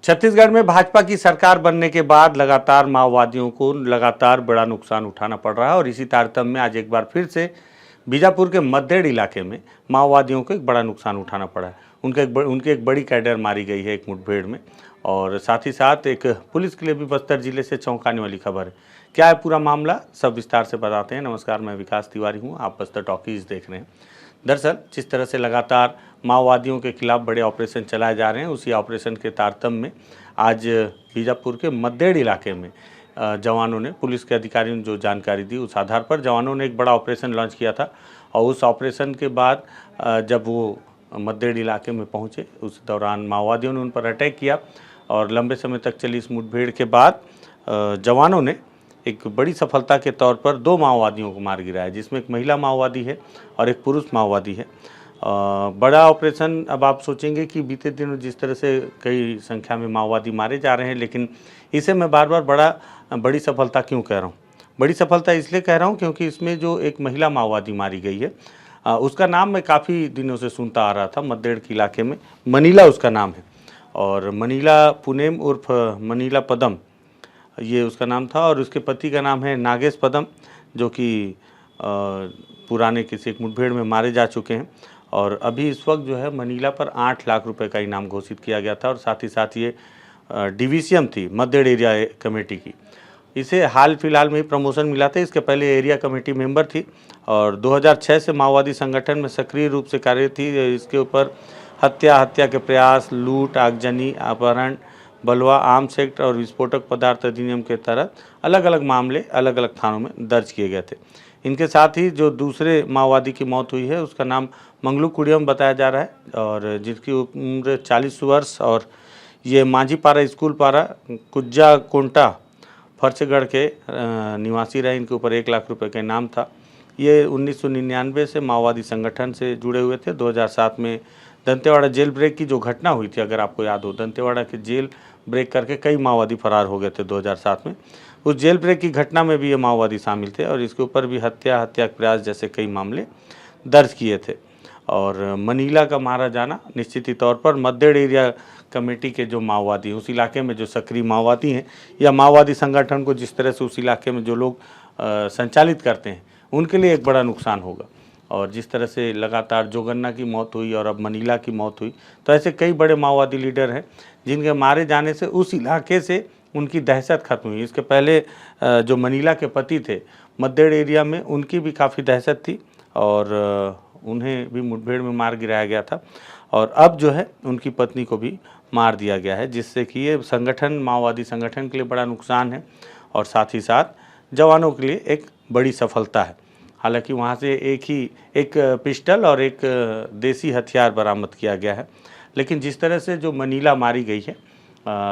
छत्तीसगढ़ में भाजपा की सरकार बनने के बाद लगातार माओवादियों को बड़ा नुकसान उठाना पड़ रहा है और इसी तारतम्य में आज एक बार फिर से बीजापुर के मद्देड़ इलाके में माओवादियों को एक बड़ा नुकसान उठाना पड़ा है। उनकी एक बड़ी कैडर मारी गई है एक मुठभेड़ में और साथ ही साथ एक पुलिस के लिए भी बस्तर जिले से चौंकाने वाली खबर है। क्या है पूरा मामला, सब विस्तार से बताते हैं। नमस्कार, मैं विकास तिवारी हूँ, आप बस्तर टॉकीज देख रहे हैं। दरअसल जिस तरह से लगातार माओवादियों के खिलाफ बड़े ऑपरेशन चलाए जा रहे हैं, उसी ऑपरेशन के तारतम्य में आज बीजापुर के मद्देड़ इलाके में जवानों ने, पुलिस के अधिकारियों ने जो जानकारी दी उस आधार पर जवानों ने एक बड़ा ऑपरेशन लॉन्च किया था और उस ऑपरेशन के बाद जब वो मद्देड़ इलाके में पहुंचे उस दौरान माओवादियों ने उन पर अटैक किया और लंबे समय तक चली इस मुठभेड़ के बाद जवानों ने एक बड़ी सफलता के तौर पर 2 माओवादियों को मार गिराया, जिसमें एक महिला माओवादी है और एक पुरुष माओवादी है। बड़ा ऑपरेशन, अब आप सोचेंगे कि बीते दिनों जिस तरह से कई संख्या में माओवादी मारे जा रहे हैं, लेकिन इसे मैं बार बार बड़ी सफलता क्यों कह रहा हूँ। बड़ी सफलता इसलिए कह रहा हूँ क्योंकि इसमें जो एक महिला माओवादी मारी गई है उसका नाम मैं काफ़ी दिनों से सुनता आ रहा था। मद्देड़ के इलाके में मनीला उसका नाम है और मनीला पुनेम उर्फ मनीला पदम ये उसका नाम था और उसके पति का नाम है नागेश पदम, जो कि पुराने किसी एक मुठभेड़ में मारे जा चुके हैं और अभी इस वक्त जो है मनीला पर 8 लाख रुपए का इनाम घोषित किया गया था और साथ ही साथ ये डिवीसीएम थी मद्देड़ एरिया कमेटी की। इसे हाल फिलहाल में ही प्रमोशन मिला था, इसके पहले एरिया कमेटी मेंबर थी और 2006 से माओवादी संगठन में सक्रिय रूप से कार्यरत थी। इसके ऊपर हत्या के प्रयास, लूट, आगजनी, अपहरण, बलवा, आर्म्स एक्ट और विस्फोटक पदार्थ अधिनियम के तहत अलग अलग मामले अलग अलग थानों में दर्ज किए गए थे। इनके साथ ही जो दूसरे माओवादी की मौत हुई है उसका नाम मंगलू कुडियम बताया जा रहा है और जिसकी उम्र 40 वर्ष और ये मांझीपारा स्कूल पारा कुज्जा कोंटा फर्चगढ़ के निवासी रहे। इनके ऊपर 1 लाख रुपए का इनाम था। ये 1999 से माओवादी संगठन से जुड़े हुए थे। 2007 में दंतेवाड़ा जेल ब्रेक की जो घटना हुई थी, अगर आपको याद हो, दंतेवाड़ा के जेल ब्रेक करके कई माओवादी फरार हो गए थे 2007 में। उस जेल ब्रेक की घटना में भी ये माओवादी शामिल थे और इसके ऊपर भी हत्या के प्रयास जैसे कई मामले दर्ज किए थे। और मनीला का मारा जाना निश्चित ही तौर पर मद्देड़ एरिया कमेटी के जो माओवादी हैं, उस इलाके में जो सक्रिय माओवादी हैं या माओवादी संगठन को जिस तरह से उस इलाके में जो लोग संचालित करते हैं उनके लिए एक बड़ा नुकसान होगा। और जिस तरह से लगातार जोगन्ना की मौत हुई और अब मनीला की मौत हुई, तो ऐसे कई बड़े माओवादी लीडर हैं जिनके मारे जाने से उस इलाके से उनकी दहशत खत्म हुई। इसके पहले जो मनीला के पति थे मद्देड़ एरिया में, उनकी भी काफ़ी दहशत थी और उन्हें भी मुठभेड़ में मार गिराया गया था और अब जो है उनकी पत्नी को भी मार दिया गया है, जिससे कि ये संगठन, माओवादी संगठन के लिए बड़ा नुकसान है और साथ ही साथ जवानों के लिए एक बड़ी सफलता है। हालांकि वहाँ से एक पिस्टल और एक देसी हथियार बरामद किया गया है, लेकिन जिस तरह से जो मनीला मारी गई है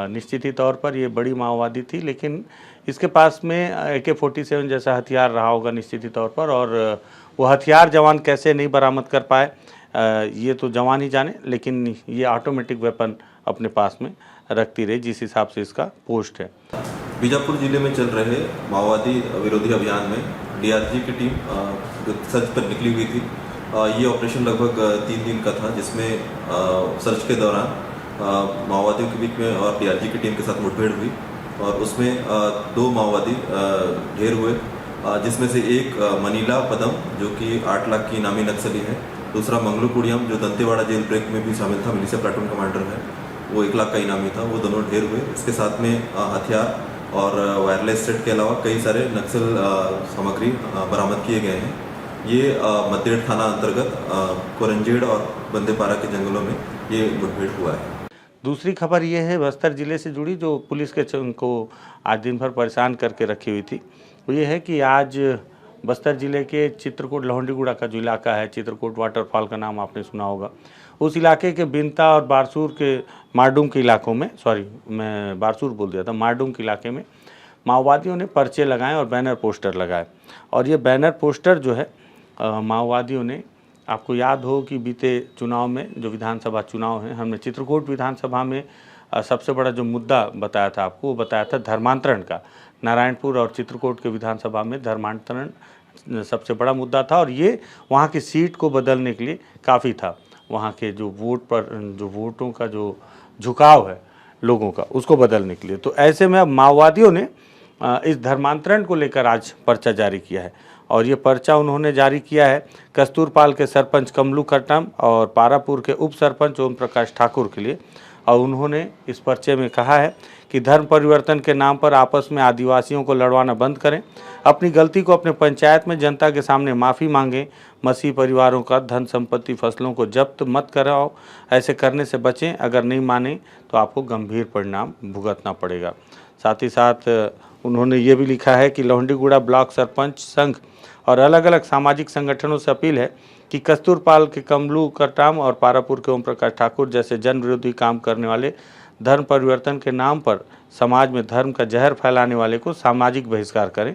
निश्चित ही तौर पर ये बड़ी माओवादी थी, लेकिन इसके पास में AK-47 जैसा हथियार रहा होगा निश्चित ही तौर पर और वो हथियार जवान कैसे नहीं बरामद कर पाए ये तो जवान ही जाने, लेकिन ये ऑटोमेटिक वेपन अपने पास में रखती रही जिस हिसाब से इसका पोस्ट है। बीजापुर जिले में चल रहे माओवादी विरोधी अभियान में DRG की टीम सर्च पर निकली हुई थी। ये ऑपरेशन लगभग 3 दिन का था, जिसमें सर्च के दौरान माओवादियों के बीच में और DRG की टीम के साथ मुठभेड़ हुई और उसमें 2 माओवादी ढेर हुए, जिसमें से एक मनीला पदम जो कि 8 लाख की इनामी नक्सली है, दूसरा मंगलू कुडियम जो दंतेवाड़ा जेल ब्रेक में भी शामिल था, मिलिशिया प्लाटून कमांडर है, वो 1 लाख का इनामी था। वो दोनों ढेर हुए। इसके साथ में हथियार और वायरलेस सेट के अलावा कई सारे नक्सल सामग्री बरामद किए गए हैं। ये मद्देड़ थाना अंतर्गत कोरंजेड़ और बंदेपारा के जंगलों में ये मुठभेड़ हुआ है। दूसरी खबर ये है बस्तर जिले से जुड़ी, जो पुलिस के उनको आज दिन भर परेशान करके रखी हुई थी, वो ये है कि आज बस्तर जिले के चित्रकूट लहोंडीगुड़ा का जो इलाका है, चित्रकूट वाटरफॉल का नाम आपने सुना होगा, उस इलाके के बिनता और बारसूर के मारडूम के इलाकों में, सॉरी मैं बारसूर बोल दिया था, मारडूम के इलाके में माओवादियों ने पर्चे लगाए और बैनर पोस्टर लगाए। और ये बैनर पोस्टर जो है माओवादियों ने, आपको याद हो कि बीते चुनाव में जो विधानसभा चुनाव हैं, हमने चित्रकूट विधानसभा में सबसे बड़ा जो मुद्दा बताया था आपको, वो बताया था धर्मांतरण का। नारायणपुर और चित्रकूट के विधानसभा में धर्मांतरण सबसे बड़ा मुद्दा था और ये वहाँ की सीट को बदलने के लिए काफ़ी था। वहाँ के जो वोटों का जो झुकाव है लोगों का, उसको बदलने के लिए। तो ऐसे में अब माओवादियों ने इस धर्मांतरण को लेकर आज पर्चा जारी किया है और ये पर्चा उन्होंने जारी किया है कस्तूरपाल के सरपंच कमलू कट्टम और पारापुर के उप सरपंच ओम प्रकाश ठाकुर के लिए। और उन्होंने इस पर्चे में कहा है कि धर्म परिवर्तन के नाम पर आपस में आदिवासियों को लड़वाना बंद करें, अपनी गलती को अपने पंचायत में जनता के सामने माफ़ी मांगें, मसीह परिवारों का धन संपत्ति फसलों को जब्त मत कराओ, ऐसे करने से बचें, अगर नहीं माने तो आपको गंभीर परिणाम भुगतना पड़ेगा। साथ ही साथ उन्होंने ये भी लिखा है कि लोहंडीगुड़ा ब्लॉक सरपंच संघ और अलग अलग सामाजिक संगठनों से अपील है कि कस्तूरपाल के कमलू कट्टम और पारापुर के ओम प्रकाश ठाकुर जैसे जन विरोधी काम करने वाले, धर्म परिवर्तन के नाम पर समाज में धर्म का जहर फैलाने वाले को सामाजिक बहिष्कार करें,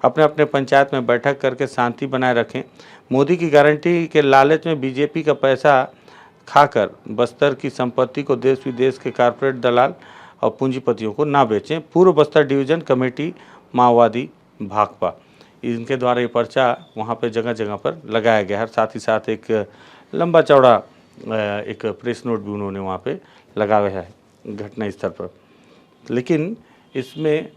अपने अपने पंचायत में बैठक करके शांति बनाए रखें, मोदी की गारंटी के लालच में बीजेपी का पैसा खाकर बस्तर की संपत्ति को देश विदेश के कारपोरेट दलाल और पूंजीपतियों को ना बेचें। पूर्व बस्तर डिवीज़न कमेटी माओवादी भाकपा, इनके द्वारा ये पर्चा वहाँ पे जगह जगह पर लगाया गया है। साथ ही साथ एक लंबा चौड़ा एक प्रेस नोट भी उन्होंने वहाँ पे लगाया है घटना स्थल पर। लेकिन इसमें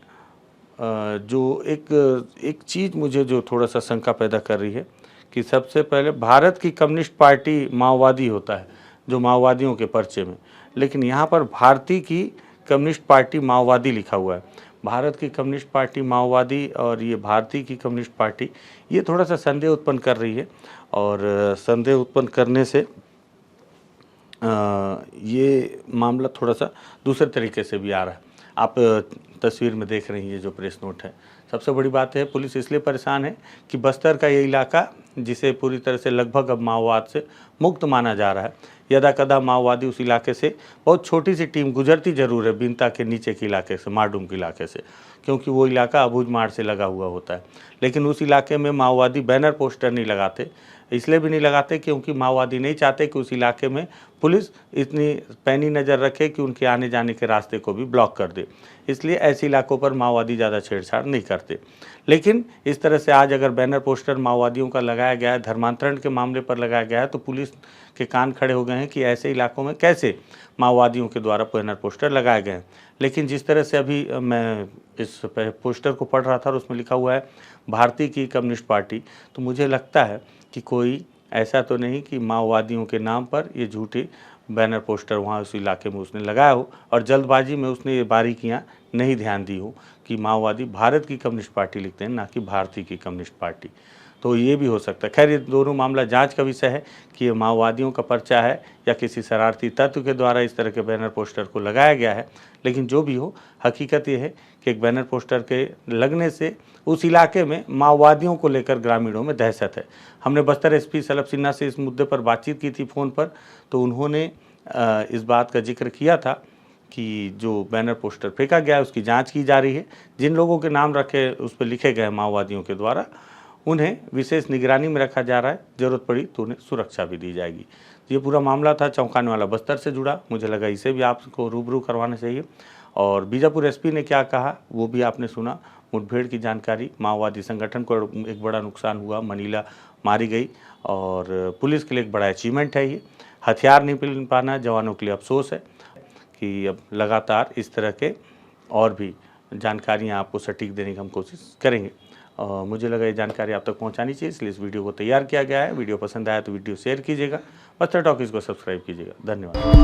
जो एक चीज़ मुझे जो थोड़ा सा शंका पैदा कर रही है कि सबसे पहले भारत की कम्युनिस्ट पार्टी माओवादी होता है जो माओवादियों के पर्चे में, लेकिन यहाँ पर भारतीय की कम्युनिस्ट पार्टी माओवादी लिखा हुआ है। भारत की कम्युनिस्ट पार्टी माओवादी और ये भारतीय की कम्युनिस्ट पार्टी, ये थोड़ा सा संदेह उत्पन्न कर रही है और संदेह उत्पन्न करने से ये मामला थोड़ा सा दूसरे तरीके से भी आ रहा है। आप तस्वीर में देख रही हैं जो प्रेस नोट है। सबसे बड़ी बात है पुलिस इसलिए परेशान है कि बस्तर का ये इलाका जिसे पूरी तरह से लगभग अब माओवाद से मुक्त माना जा रहा है, यदा कदा माओवादी उस इलाके से बहुत छोटी सी टीम गुजरती जरूर है, बिनता के नीचे के इलाके से, मारडूम के इलाके से, क्योंकि वो इलाका अबूझमाड़ से लगा हुआ होता है। लेकिन उस इलाके में माओवादी बैनर पोस्टर नहीं लगाते, इसलिए भी नहीं लगाते क्योंकि माओवादी नहीं चाहते कि उस इलाके में पुलिस इतनी पैनी नज़र रखे कि उनके आने जाने के रास्ते को भी ब्लॉक कर दे, इसलिए ऐसे इलाकों पर माओवादी ज़्यादा छेड़छाड़ नहीं करते। लेकिन इस तरह से आज अगर बैनर पोस्टर माओवादियों का लगाया गया है, धर्मांतरण के मामले पर लगाया गया है, तो पुलिस के कान खड़े हो गए हैं कि ऐसे इलाकों में कैसे माओवादियों के द्वारा बैनर पोस्टर लगाए गए हैं। लेकिन जिस तरह से अभी मैं इस पोस्टर को पढ़ रहा था और उसमें लिखा हुआ है भारतीय की कम्युनिस्ट पार्टी, तो मुझे लगता है कि कोई ऐसा तो नहीं कि माओवादियों के नाम पर ये झूठे बैनर पोस्टर वहाँ उस इलाके में उसने लगाया हो और जल्दबाजी में उसने ये बारीकियाँ नहीं ध्यान दी हो कि माओवादी भारत की कम्युनिस्ट पार्टी लिखते हैं, ना कि भारतीय की कम्युनिस्ट पार्टी। तो ये भी हो सकता है। खैर, ये दोनों मामला जांच का विषय है कि ये माओवादियों का पर्चा है या किसी शरारती तत्व के द्वारा इस तरह के बैनर पोस्टर को लगाया गया है। लेकिन जो भी हो, हकीकत ये है कि एक बैनर पोस्टर के लगने से उस इलाके में माओवादियों को लेकर ग्रामीणों में दहशत है। हमने बस्तर एसपी सलभ सिन्हा से इस मुद्दे पर बातचीत की थी फ़ोन पर, तो उन्होंने इस बात का जिक्र किया था कि जो बैनर पोस्टर फेंका गया है उसकी जांच की जा रही है। जिन लोगों के नाम रखे उस पर लिखे गए माओवादियों के द्वारा, उन्हें विशेष निगरानी में रखा जा रहा है, ज़रूरत पड़ी तो उन्हें सुरक्षा भी दी जाएगी। ये पूरा मामला था चौंकाने वाला बस्तर से जुड़ा, मुझे लगा इसे भी आपको रूबरू करवाना चाहिए। और बीजापुर एसपी ने क्या कहा वो भी आपने सुना। मुठभेड़ की जानकारी, माओवादी संगठन को एक बड़ा नुकसान हुआ, मनीला मारी गई और पुलिस के लिए एक बड़ा अचीवमेंट है। ये हथियार नहीं मिल पाना जवानों के लिए अफसोस है कि अब लगातार इस तरह के और भी जानकारियाँ आपको सटीक देने की हम कोशिश करेंगे। मुझे लगा ये जानकारी आप तक पहुंचानी चाहिए, इसलिए इस वीडियो को तैयार किया गया है। वीडियो पसंद आया तो वीडियो शेयर कीजिएगा, बस्तर टॉकीज को सब्सक्राइब कीजिएगा। धन्यवाद।